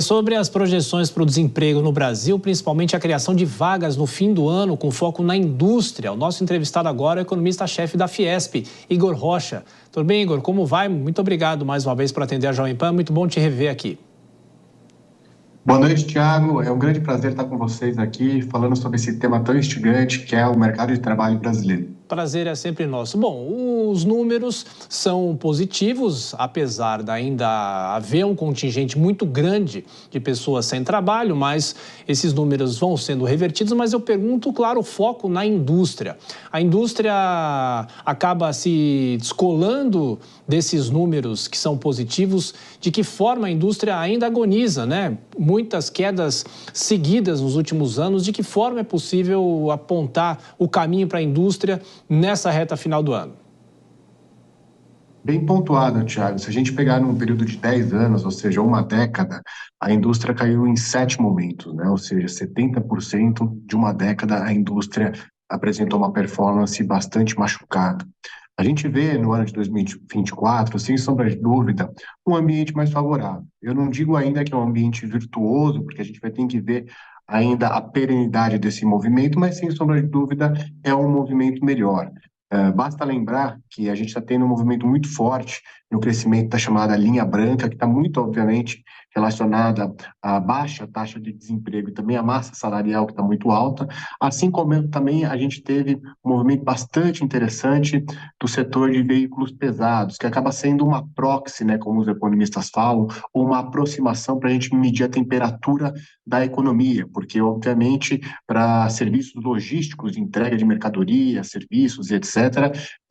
Sobre as projeções para o desemprego no Brasil, principalmente a criação de vagas no fim do ano, com foco na indústria. O nosso entrevistado agora é o economista-chefe da Fiesp, Igor Rocha. Tudo bem, Igor? Como vai? Muito obrigado mais uma vez por atender a Jovem Pan. Muito bom te rever aqui. Boa noite, Thiago. É um grande prazer estar com vocês aqui, falando sobre esse tema tão instigante que é o mercado de trabalho brasileiro. Prazer é sempre nosso. Bom, os números são positivos, apesar de ainda haver um contingente muito grande de pessoas sem trabalho, mas esses números vão sendo revertidos. Mas eu pergunto, claro, o foco na indústria. A indústria acaba se descolando desses números que são positivos. De que forma a indústria ainda agoniza, né? Muitas quedas seguidas nos últimos anos. De que forma é possível apontar o caminho para a indústria nessa reta final do ano? Bem pontuado, Thiago. Se a gente pegar num período de 10 anos, ou seja, uma década, a indústria caiu em 7 momentos, né? Ou seja, 70% de uma década a indústria apresentou uma performance bastante machucada. A gente vê no ano de 2024, sem sombra de dúvida, um ambiente mais favorável. Eu não digo ainda que é um ambiente virtuoso, porque a gente vai ter que ver ainda a perenidade desse movimento, mas sem sombra de dúvida é um movimento melhor. Basta lembrar que a gente está tendo um movimento muito forte no crescimento da chamada linha branca, que está muito, obviamente, relacionada à baixa taxa de desemprego e também à massa salarial, que está muito alta, assim como também a gente teve um movimento bastante interessante do setor de veículos pesados, que acaba sendo uma proxy, né, como os economistas falam, ou uma aproximação para a gente medir a temperatura da economia, porque, obviamente, para serviços logísticos, de entrega de mercadoria, serviços, etc.,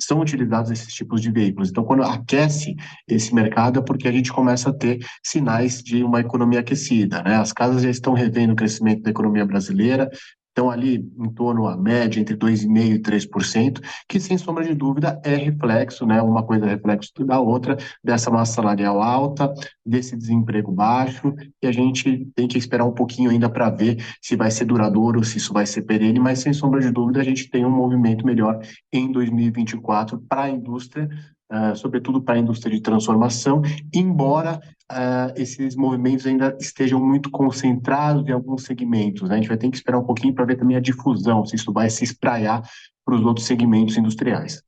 são utilizados esses tipos de veículos. Então, quando aquece esse mercado, é porque a gente começa a ter sinais de uma economia aquecida, né? As casas já estão revendo o crescimento da economia brasileira, estão ali em torno à média entre 2,5% e 3%, que sem sombra de dúvida é reflexo, né? Uma coisa é reflexo da outra, dessa massa salarial alta, desse desemprego baixo, e a gente tem que esperar um pouquinho ainda para ver se vai ser duradouro, se isso vai ser perene, mas sem sombra de dúvida a gente tem um movimento melhor em 2024 para a indústria, sobretudo para a indústria de transformação, embora esses movimentos ainda estejam muito concentrados em alguns segmentos, né? A gente vai ter que esperar um pouquinho para ver também a difusão, se isso vai se espraiar para os outros segmentos industriais.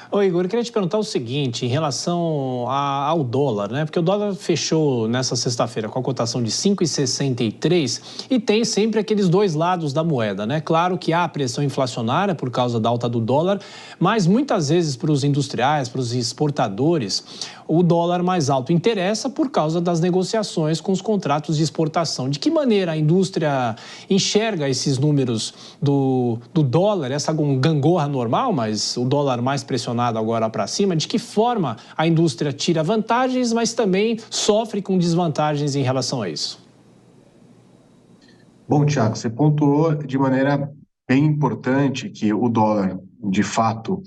Ô Igor, eu queria te perguntar o seguinte, em relação ao dólar, né? Porque o dólar fechou nessa sexta-feira com a cotação de 5,63 e tem sempre aqueles dois lados da moeda, né? Claro que há a pressão inflacionária por causa da alta do dólar, mas muitas vezes para os industriais, para os exportadores, o dólar mais alto interessa por causa das negociações com os contratos de exportação. De que maneira a indústria enxerga esses números do dólar, essa gangorra normal, mas o dólar mais pressionado agora para cima, de que forma a indústria tira vantagens, mas também sofre com desvantagens em relação a isso? Bom, Thiago, você pontuou de maneira bem importante que o dólar, de fato,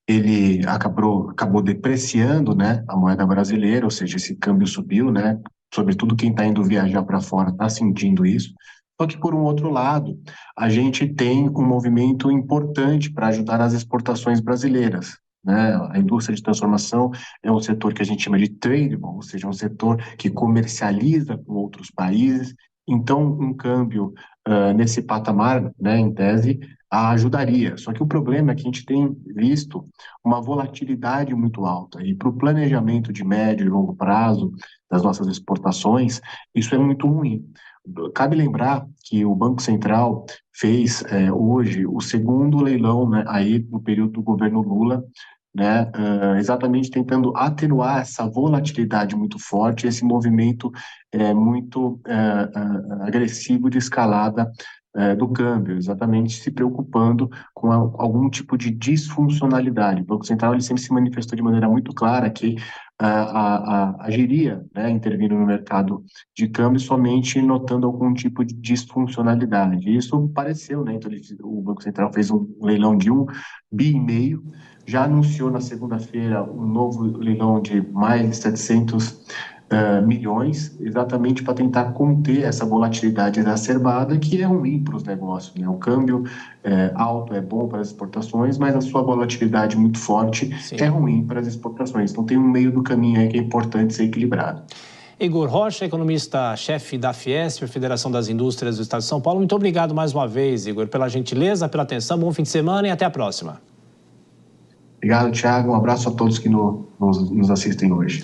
ele acabou depreciando, né, a moeda brasileira, ou seja, esse câmbio subiu, né, sobretudo quem está indo viajar para fora está sentindo isso. Só que, por um outro lado, a gente tem um movimento importante para ajudar nas exportações brasileiras. Né? A indústria de transformação é um setor que a gente chama de tradable, ou seja, um setor que comercializa com outros países. Então, um câmbio nesse patamar, né, em tese, ajudaria. Só que o problema é que a gente tem visto uma volatilidade muito alta e para o planejamento de médio e longo prazo das nossas exportações, isso é muito ruim. Cabe lembrar que o Banco Central fez hoje o segundo leilão, né, aí no período do governo Lula, né, exatamente tentando atenuar essa volatilidade muito forte, esse movimento muito agressivo de escalada do câmbio, exatamente se preocupando com algum tipo de disfuncionalidade. O Banco Central ele sempre se manifestou de maneira muito clara que agiria, né, intervindo no mercado de câmbio somente notando algum tipo de disfuncionalidade. Isso pareceu, né? Então, o Banco Central fez um leilão de 1,5 bi, já anunciou na segunda-feira um novo leilão de mais de 700 milhões, exatamente para tentar conter essa volatilidade exacerbada que é ruim para os negócios, né? O câmbio alto é bom para as exportações, mas a sua volatilidade muito forte Sim. é ruim para as exportações. Então tem um meio do caminho aí que é importante ser equilibrado. Igor Rocha, economista-chefe da Fiesp, Federação das Indústrias do Estado de São Paulo. Muito obrigado mais uma vez, Igor, pela gentileza, pela atenção. Bom fim de semana e até a próxima. Obrigado, Thiago. Um abraço a todos que nos assistem hoje.